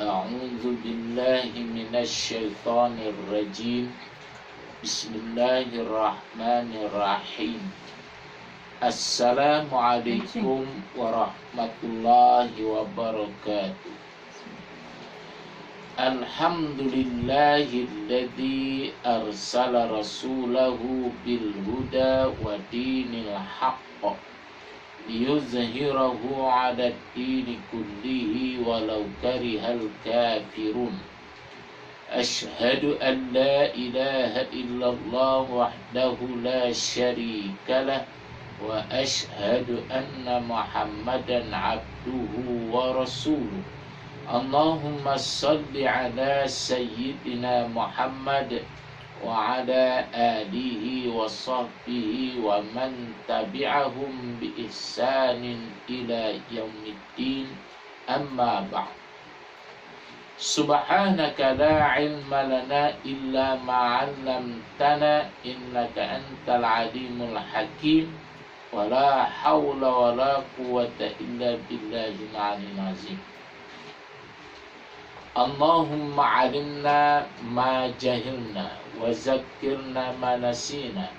أعوذ بالله من الشيطان الرجيم بسم الله الرحمن الرحيم السلام عليكم ورحمة الله وبركاته الحمد لله الذي أرسل رسوله بالهدى ودين الحق ليظهره على الدين كله ولو كره الكافرون أشهد أن لا إله إلا الله وحده لا شريك له وأشهد أن محمدا عبده ورسوله اللهم صل على سيدنا محمد وعلى آله وصحبه ومن تبعهم بإحسان إلى يوم الدين أما بعد سبحانك لا علم لنا إلا ما علمتنا إنك أنت العليم الحكيم ولا حول ولا قوة إلا بالله العلي العظيم اللهم علمنا ما جهلنا وذكرنا ما نسينا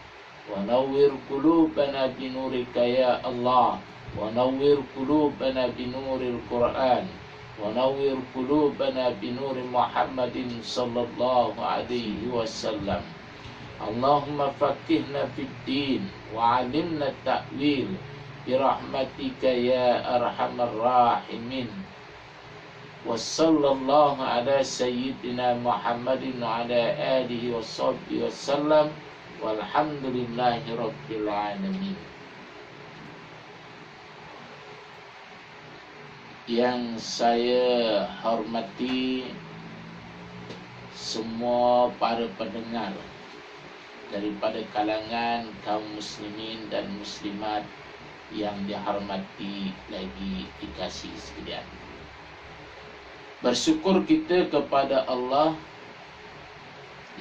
ونور قلوبنا بنورك يا الله ونور قلوبنا بنور القرآن ونور قلوبنا بنور محمد صلى الله عليه وسلم اللهم فقهنا في الدين وعلمنا التأويل برحمتك يا أرحم الراحمين وصلى الله على سيدنا محمد وعلى آله وصحبه وسلم والحمد لله رب العالمين. Yang saya hormati semua para pendengar daripada kalangan kaum muslimin dan muslimat yang dihormati lagi dikasihi sekalian. Bersyukur kita kepada Allah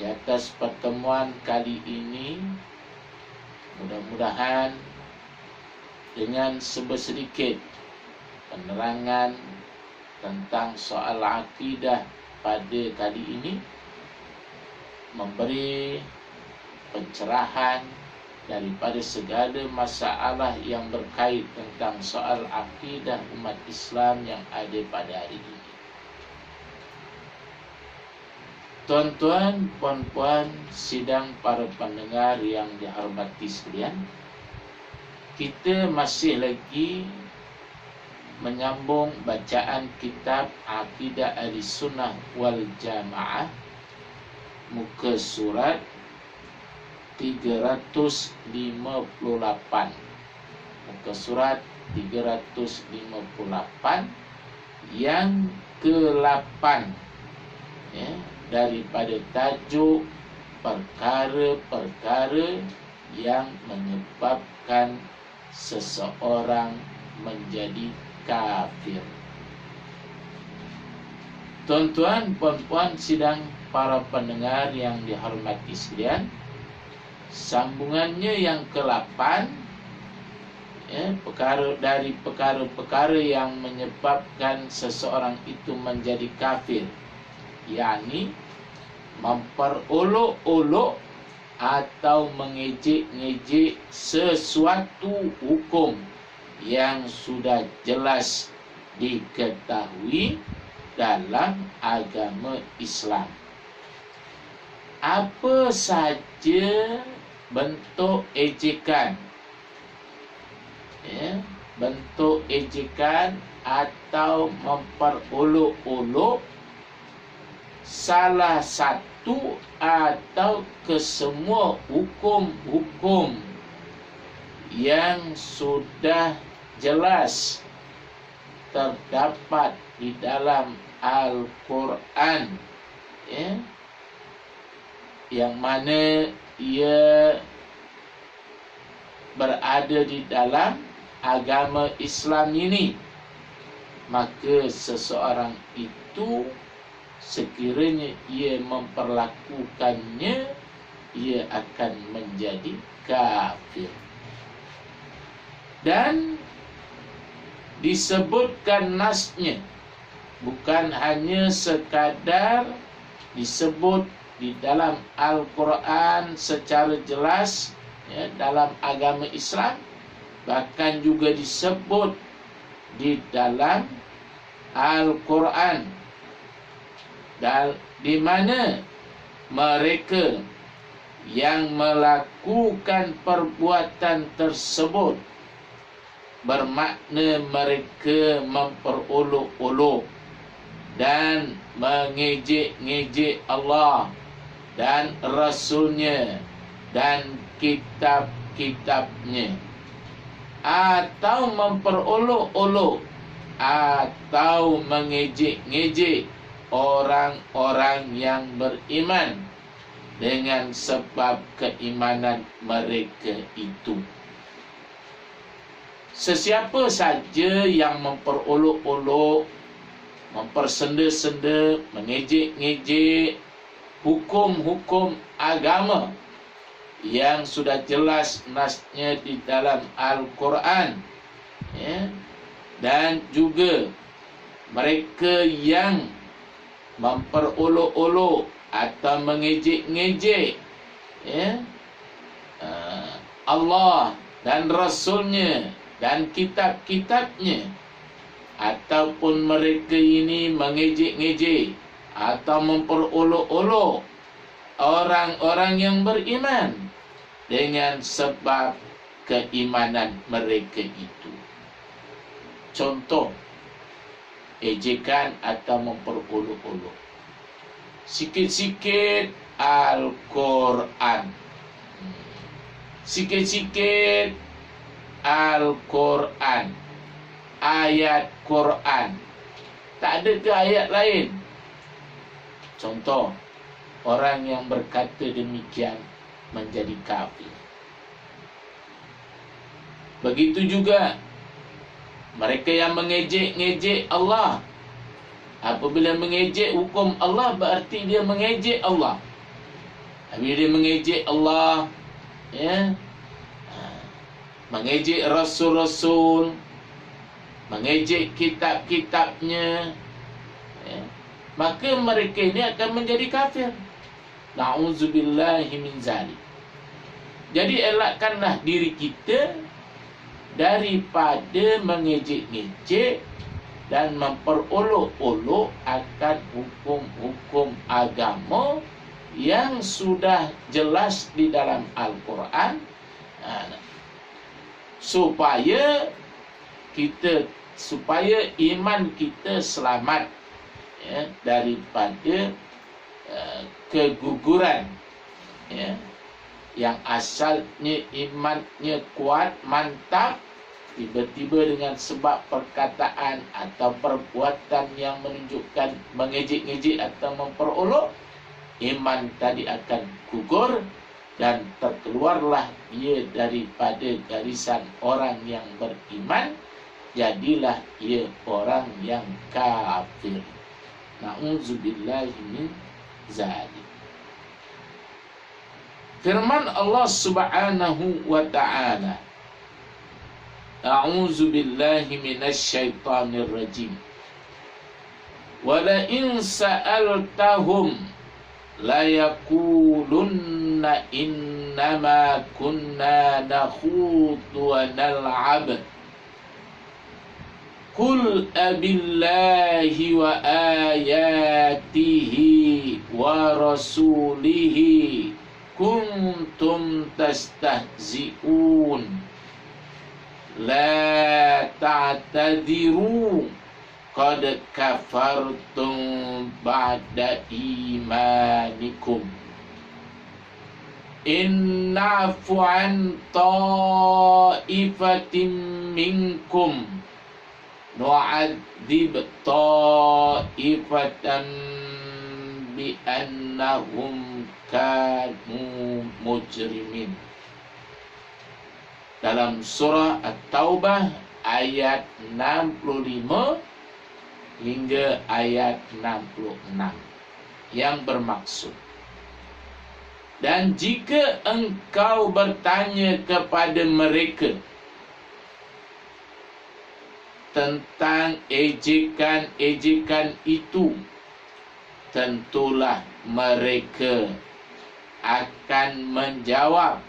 di atas pertemuan kali ini. Mudah-mudahan dengan sedikit penerangan tentang soal akidah pada kali ini memberi pencerahan daripada segala masalah yang berkait tentang soal akidah umat Islam yang ada pada hari ini. Tuan-tuan, puan-puan, sidang para pendengar yang dihormati sekalian, kita masih lagi menyambung bacaan kitab Aqidah Ahlussunnah wal Jamaah, muka surat 358. Muka surat 358 yang ke-8, ya, daripada tajuk perkara-perkara yang menyebabkan seseorang menjadi kafir. Tuan-tuan, puan-puan, sidang para pendengar yang dihormati sekalian, sambungannya yang ke-8, ya, perkara-perkara yang menyebabkan seseorang itu menjadi kafir, yakni memperolok-olok atau mengejek-ngejek sesuatu hukum yang sudah jelas diketahui dalam agama Islam. Apa saja bentuk ejekan, ya, bentuk ejekan atau memperolok-olok salah satu atau kesemua hukum-hukum yang sudah jelas terdapat di dalam Al-Quran, ya, yang mana ia berada di dalam agama Islam ini, maka seseorang itu sekiranya ia memperlakukannya, ia akan menjadi kafir. Dan disebutkan nasnya bukan hanya sekadar disebut di dalam Al-Quran secara jelas, ya, dalam agama Islam, bahkan juga disebut di dalam Al-Quran, dan di mana mereka yang melakukan perbuatan tersebut bermakna mereka memperolok-olok dan mengejek-ngejek Allah dan Rasulnya dan kitab-kitabnya, atau memperolok-olok atau mengejek-ngejek orang-orang yang beriman dengan sebab keimanan mereka itu. Sesiapa saja yang memperolok-olok, mempersenda-senda, mengejek-ngejek hukum-hukum agama yang sudah jelas nasnya di dalam Al-Quran, ya, dan juga mereka yang memperolok-olok atau mengejek-ngejek, ya, Allah dan Rasulnya dan kitab-kitabnya, ataupun mereka ini mengejek-ngejek atau memperolok-olok orang-orang yang beriman dengan sebab keimanan mereka itu. Contoh ejekan atau memperolok-olok: sikit-sikit Al-Quran, sikit-sikit Al-Quran, ayat Quran, tak ada ke ayat lain? Contoh, orang yang berkata demikian menjadi kafir. Begitu juga mereka yang mengejek-ngejek Allah. Apabila mengejek hukum Allah, berarti dia mengejek Allah. Apabila dia mengejek Allah, ya, mengejek Rasul-Rasul, mengejek kitab-kitabnya, ya, maka mereka ini akan menjadi kafir. Na'udzubillahi min zalik. Jadi elakkanlah diri kita daripada mengejek-ngejek dan memperolok-olok akan hukum-hukum agama yang sudah jelas di dalam Al-Quran, supaya iman kita selamat, ya, daripada keguguran, ya, yang asalnya imannya kuat, mantap, tiba-tiba dengan sebab perkataan atau perbuatan yang menunjukkan mengejek-ngejek atau memperolok, iman tadi akan gugur dan terkeluarlah ia daripada garisan orang yang beriman, jadilah ia orang yang kafir. Na'udzubillahi min zalik. Firman Allah Subhanahu wa ta'ala, A'udzubillahi minasyaitonir rajim. Wa la in sa'altahum la yaqulunna innama kunna nakhudu wa nal'ab. Qul abillahi wa ayatihi wa rasulihi kuntum tastahzi'un. La ta'tadiru qad kafartum ba'da imanikum. Innafu an ta'ifatin minkum nu'adzib ta'ifatan bi'annahum kanu mujrimin. Dalam surah At-Taubah ayat 65 hingga ayat 66, yang bermaksud, dan jika engkau bertanya kepada mereka tentang ejekan-ejekan itu, tentulah mereka akan menjawab,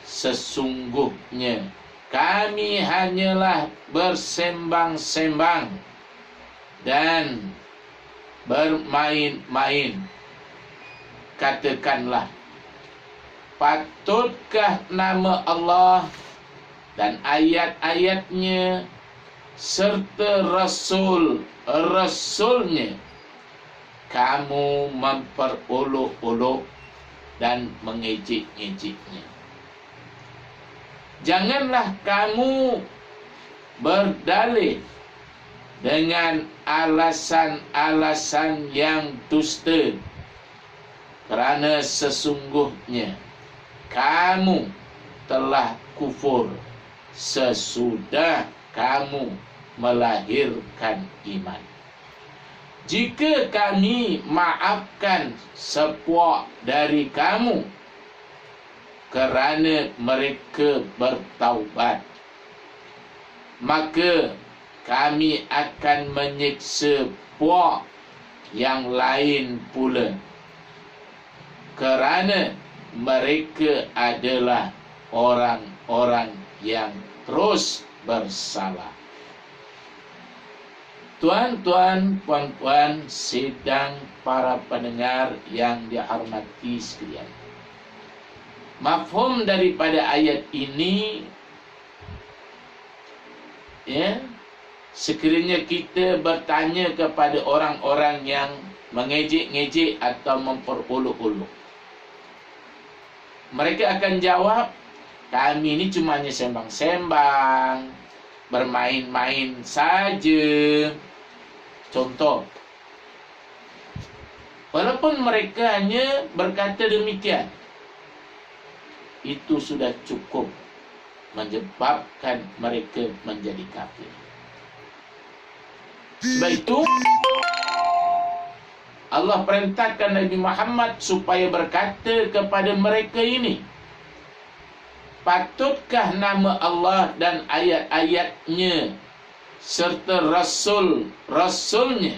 sesungguhnya kami hanyalah bersembang-sembang dan bermain-main. Katakanlah, patutkah nama Allah dan ayat-ayatnya serta Rasul-Rasulnya kamu memperolok-olok dan mengejek-ngejeknya? Janganlah kamu berdalih dengan alasan-alasan yang dusta, kerana sesungguhnya kamu telah kufur sesudah kamu melahirkan iman. Jika kami maafkan sepuak dari kamu kerana mereka bertaubat, maka kami akan menyiksa puak yang lain pula, kerana mereka adalah orang-orang yang terus bersalah. Tuan-tuan, puan-puan, sidang para pendengar yang dihormati sekalian, mafhum daripada ayat ini, sekiranya kita bertanya kepada orang-orang yang mengejek-ngejek atau memperolok-olok, mereka akan jawab, kami ini cuma hanya sembang-sembang, bermain-main saja. Contoh, walaupun mereka hanya berkata demikian, itu sudah cukup menyebabkan mereka menjadi kafir. Sebab itu Allah perintahkan Nabi Muhammad supaya berkata kepada mereka ini, patutkah nama Allah dan ayat-ayatnya serta Rasul-Rasulnya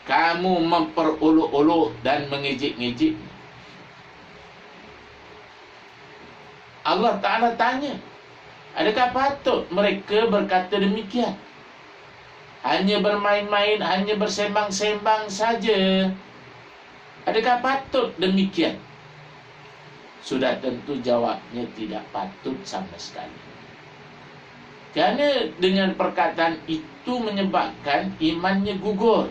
kamu memperolok-olok dan mengejek-ngejek? Allah Ta'ala tanya, adakah patut mereka berkata demikian? Hanya bermain-main, hanya bersembang-sembang saja. Adakah patut demikian? Sudah tentu jawabnya tidak patut sama sekali. Kerana dengan perkataan itu menyebabkan imannya gugur.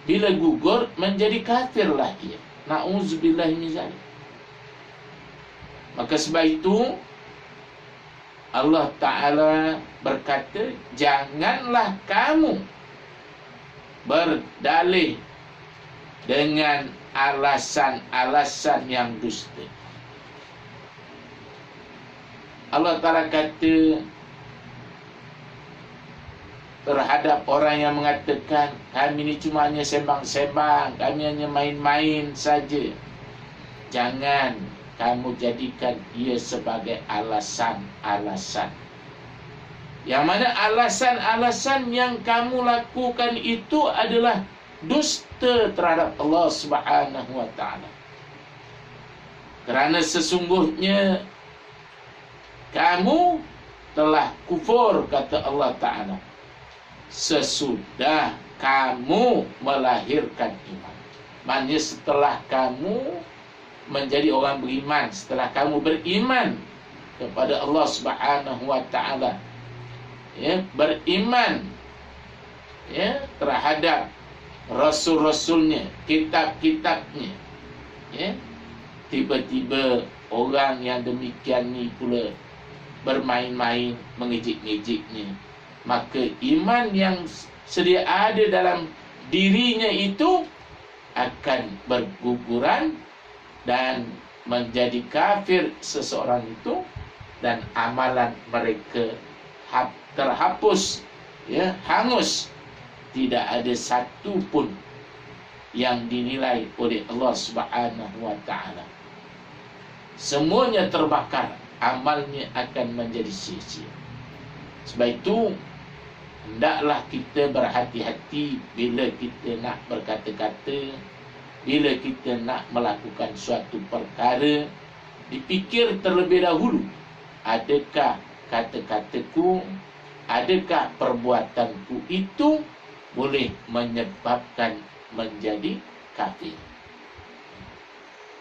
Bila gugur, menjadi kafirlah ia. Na'udzubillahi min zalik. Maka sebab itu Allah Ta'ala berkata, janganlah kamu berdalih dengan alasan-alasan yang dusta. Allah Ta'ala kata terhadap orang yang mengatakan, kami ini cuma hanya sembang-sembang, kami hanya main-main saja. Jangan kamu jadikan ia sebagai alasan-alasan. Yang mana alasan-alasan yang kamu lakukan itu adalah dusta terhadap Allah Subhanahu wa Ta'ala. Kerana sesungguhnya kamu telah kufur, kata Allah Ta'ala, sesudah kamu melahirkan iman. Maksudnya setelah kamu menjadi orang beriman, setelah kamu beriman kepada Allah Subhanahu wa Ta'ala, beriman terhadap Rasul-Rasulnya, kitab-kitabnya, tiba-tiba orang yang demikian ni pula bermain-main, mengejek-ngejeknya, maka iman yang sedia ada dalam dirinya itu akan berguguran dan menjadi kafir seseorang itu, dan amalan mereka terhapus, hangus. Tidak ada satu pun yang dinilai oleh Allah Subhanahu wa Ta'ala. Semuanya terbakar, amalnya akan menjadi sia-sia. Sebab itu hendaklah kita berhati-hati bila kita nak berkata-kata, bila kita nak melakukan suatu perkara. Dipikir terlebih dahulu, adakah kata-kataku, adakah perbuatanku itu boleh menyebabkan menjadi kafir.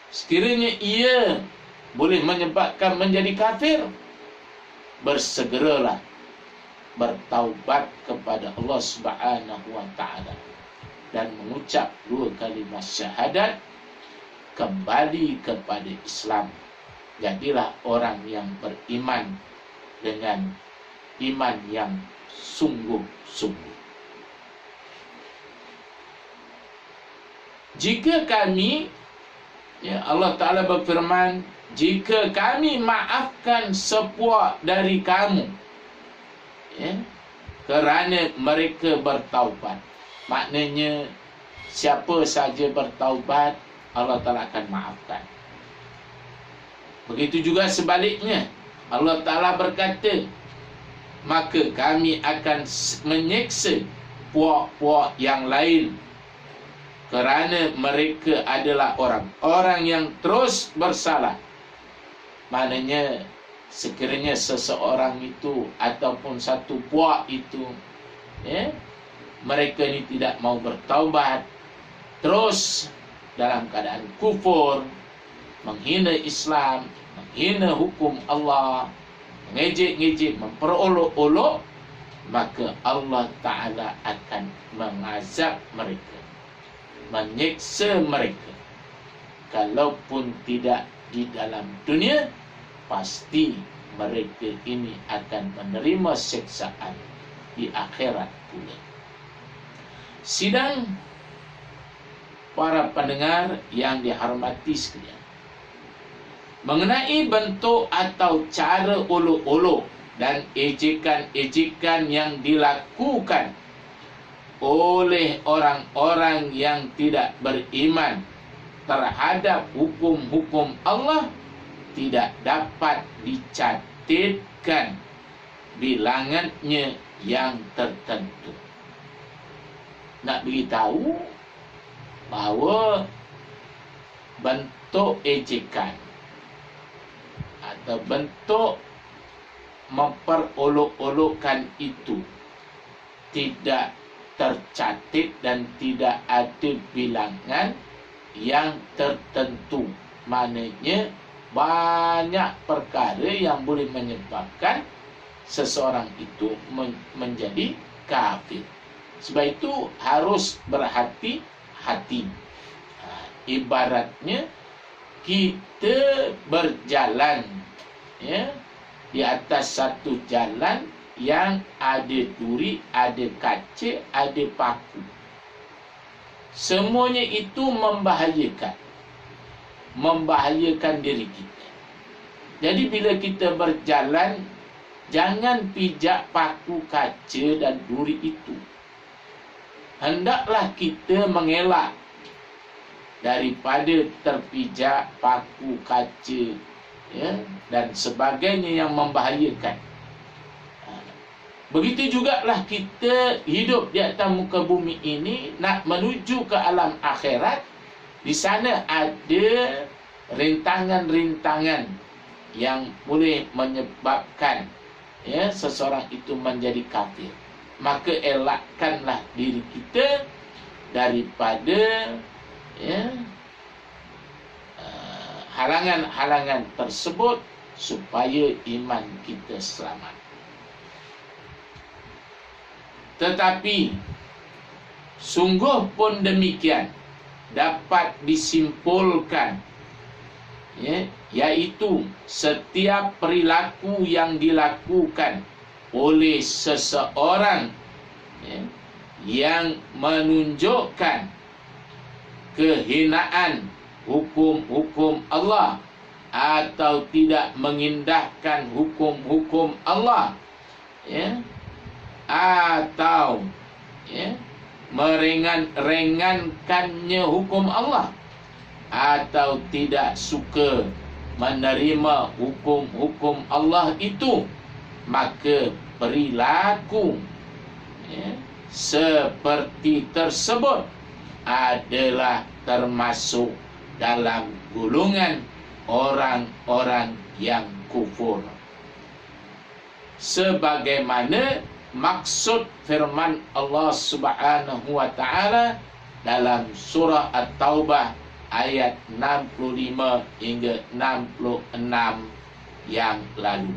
Sekiranya ia boleh menyebabkan menjadi kafir, bersegeralah bertaubat kepada Allah Subhanahu wa taala dan mengucap 2 kalimat syahadat, kembali kepada Islam. Jadilah orang yang beriman dengan iman yang sungguh-sungguh. Jika kami, Allah Ta'ala berfirman, jika kami maafkan sepuak dari kamu, kerana mereka bertaubat. Maknanya siapa saja bertaubat, Allah Ta'ala akan maafkan. Begitu juga sebaliknya, Allah Ta'ala berkata, maka kami akan menyeksa puak-puak yang lain kerana mereka adalah orang yang terus bersalah. Maknanya sekiranya seseorang itu ataupun satu puak itu, mereka ni tidak mau bertaubat, terus dalam keadaan kufur, menghina Islam, menghina hukum Allah, mengejek-ngejek, memperolok-olok, maka Allah Ta'ala akan mengazab mereka, menyiksa mereka. Kalaupun tidak di dalam dunia, pasti mereka ini akan menerima siksaan di akhirat pula. Sidang para pendengar yang dihormati sekalian, mengenai bentuk atau cara olok-olok dan ejekan-ejekan yang dilakukan oleh orang-orang yang tidak beriman terhadap hukum-hukum Allah, tidak dapat dicatatkan bilangannya yang tertentu. Nak beritahu bahawa bentuk ejekan atau bentuk memperolok-olokkan itu tidak tercatat dan tidak ada bilangan yang tertentu. Maknanya banyak perkara yang boleh menyebabkan seseorang itu menjadi kafir. Sebab itu harus berhati-hati. Ibaratnya kita berjalan di atas satu jalan yang ada duri, ada kaca, ada paku. Semuanya itu membahayakan diri kita. Jadi bila kita berjalan, jangan pijak paku, kaca dan duri itu. Hendaklah kita mengelak daripada terpijak paku, kaca, dan sebagainya yang membahayakan. Begitu jugalah kita hidup di atas muka bumi ini, nak menuju ke alam akhirat. Di sana ada rintangan-rintangan yang boleh menyebabkan seseorang itu menjadi kafir. Maka elakkanlah diri kita daripada halangan-halangan tersebut supaya iman kita selamat. Tetapi sungguh pun demikian dapat disimpulkan, yaitu setiap perilaku yang dilakukan oleh seseorang yang menunjukkan kehinaan hukum-hukum Allah atau tidak mengindahkan hukum-hukum Allah, atau meringankannya hukum Allah, atau tidak suka menerima hukum-hukum Allah itu, maka perilaku seperti tersebut adalah termasuk dalam golongan orang-orang yang kufur. Sebagaimana maksud firman Allah Subhanahu wa taala dalam surah At-Taubah ayat 65 hingga 66 yang lalu.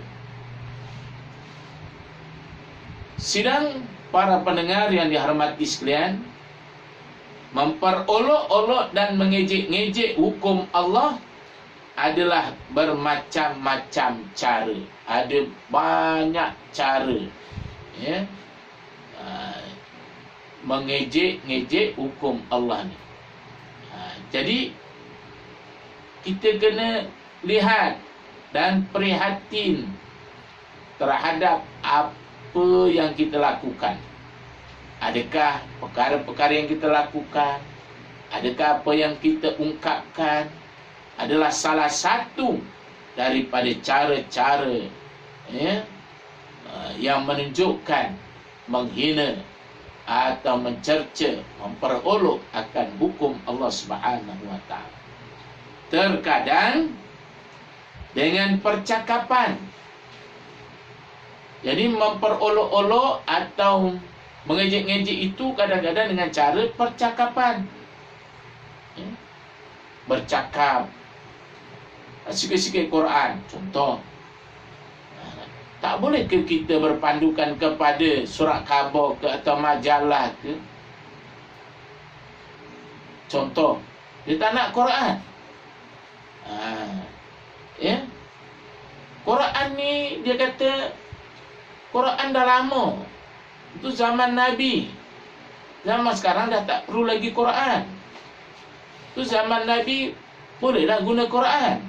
Sidang para pendengar yang dihormati sekalian, memperolok-olok dan mengejek-ngejek hukum Allah adalah bermacam-macam cara. Ada banyak cara mengejek-ngejek hukum Allah ni. Jadi kita kena lihat dan prihatin terhadap apa yang kita lakukan. Adakah perkara-perkara yang kita lakukan, adakah apa yang kita ungkapkan adalah salah satu daripada cara-cara yang menunjukkan menghina atau mencerca, memperolok akan hukum Allah Subhanahu wa taala. Terkadang dengan percakapan. Jadi memperolok-olok atau mengejek-ngejek itu kadang-kadang dengan cara percakapan. Bercakap sikit-sikit Quran, contoh. Tak boleh ke kita berpandukan kepada surat khabar ke atau majalah ke? Contoh, dia tak nak Quran. Quran ni dia kata Quran dah lama. Itu zaman Nabi. Zaman sekarang dah tak perlu lagi Quran. Itu zaman Nabi bolehlah guna Quran.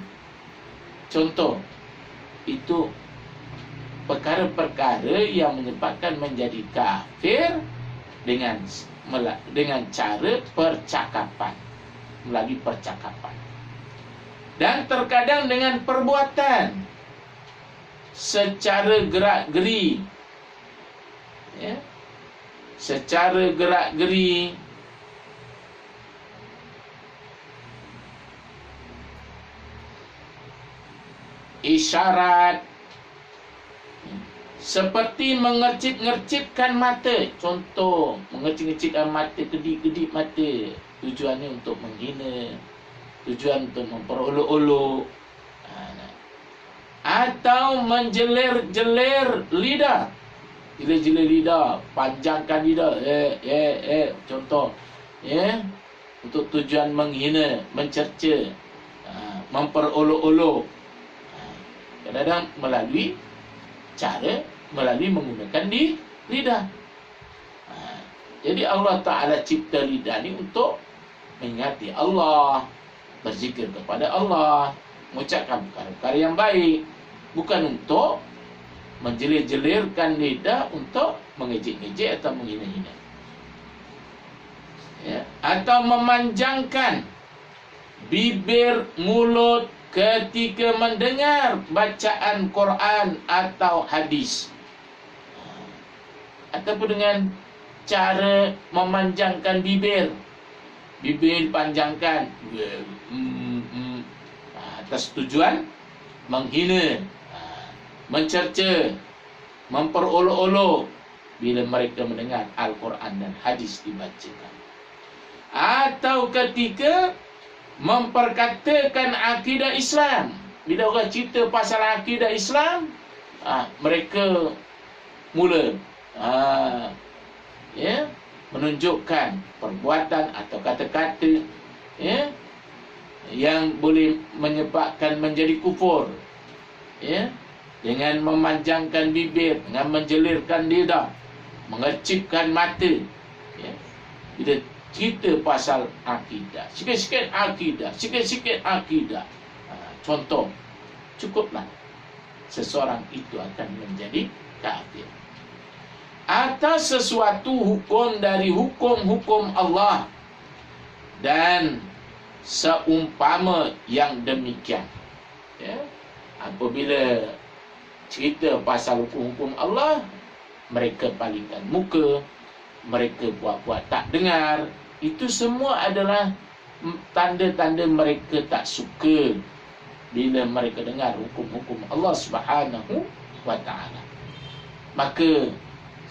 Contoh, itu perkara-perkara yang menyebabkan menjadi kafir dengan cara percakapan, melalui percakapan. Dan terkadang dengan perbuatan secara gerak-geri, secara gerak-geri, isyarat, seperti mengercip-ngercipkan mata. Contoh, mengercip-ngercipkan mata, kedip-kedip mata, tujuannya untuk menghina, tujuan untuk memperolok-olok, atau menjelir-jelir lidah. Jelir-jelir lidah, panjangkan lidah, contoh, untuk tujuan menghina, mencerca, memperolok-olok. Kadang-kadang melalui menggunakan lidah. Jadi Allah Ta'ala cipta lidah ni untuk mengingati Allah, berzikir kepada Allah, mengucapkan perkara-perkara yang baik, bukan untuk menjelir-jelirkan lidah untuk mengejek-ngejek atau menghina-hina, atau memanjangkan bibir, mulut ketika mendengar bacaan Quran atau hadis, ataupun dengan cara memanjangkan bibir dipanjangkan atas tujuan menghina, mencerca, memperolok-olok bila mereka mendengar Al-Quran dan hadis dibacakan, atau ketika memperkatakan akidah Islam. Bila orang cerita pasal akidah Islam, mereka mula menunjukkan perbuatan atau kata-kata yang boleh menyebabkan menjadi kufur, dengan memanjangkan bibir, dengan menjelirkan lidah, mengercipkan mata. Bila kita pasal akidah, sikit-sikit akidah, contoh, cukuplah seseorang itu akan menjadi kafir. Atas sesuatu hukum dari hukum-hukum Allah dan seumpama yang demikian. Apabila cerita pasal hukum-hukum Allah, mereka palingkan muka, mereka buat-buat tak dengar. Itu semua adalah tanda-tanda mereka tak suka bila mereka dengar hukum-hukum Allah Subhanahu wa ta'ala. Maka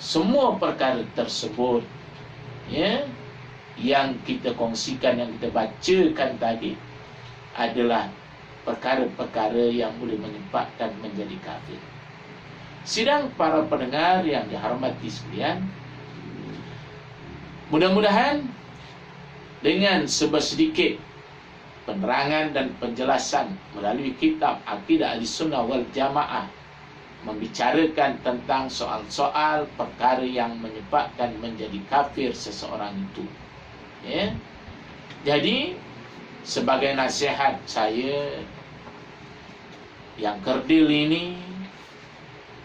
semua perkara tersebut, ya, yang kita kongsikan, yang kita bacakan tadi, adalah perkara-perkara yang boleh menyebabkan menjadi kafir. Sidang para pendengar yang dihormati sekalian, mudah-mudahan dengan sedikit penerangan dan penjelasan melalui kitab Aqidah Ahlussunnah wal Jamaah membicarakan tentang soal-soal perkara yang menyebabkan menjadi kafir seseorang itu, ya. Jadi sebagai nasihat saya yang kerdil ini,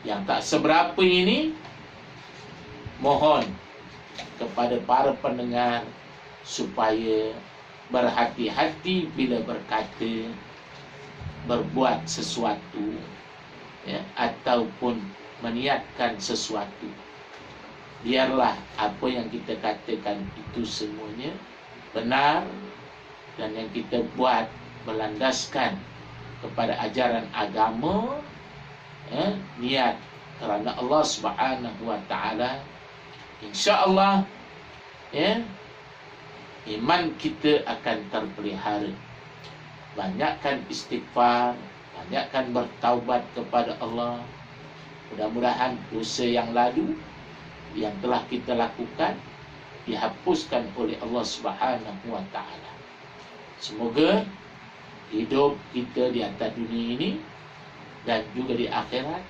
yang tak seberapa ini, mohon kepada para pendengar supaya berhati-hati bila berkata, berbuat sesuatu, ya, ataupun meniatkan sesuatu. Biarlah apa yang kita katakan itu semuanya benar, dan yang kita buat berlandaskan kepada ajaran agama, ya, niat kerana Allah Subhanahu wa ta'ala. InsyaAllah, ya, iman kita akan terpelihara. Banyakkan istighfar, banyakkan bertaubat kepada Allah. Mudah-mudahan dosa yang lalu yang telah kita lakukan dihapuskan oleh Allah Subhanahu wa ta'ala. Semoga hidup kita di atas dunia ini dan juga di akhirat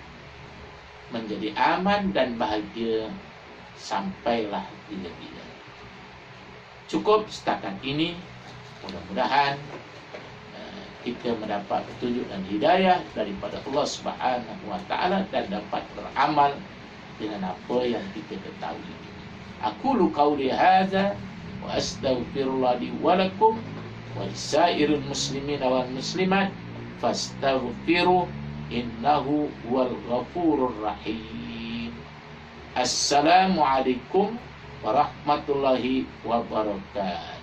menjadi aman dan bahagia sampailah bila-bila. Cukup setakat ini. Mudah-mudahan kita mendapat petunjuk dan hidayah daripada Allah Subhanahu wa ta'ala dan dapat beramal dengan apa yang kita ketahui. Aqulu qawli hadza wa astaghfirullah li wa lakum wa lisairil muslimin wal muslimat fastaghfiru innahu huwal ghafurur rahim. Assalamualaikum warahmatullahi wabarakatuh.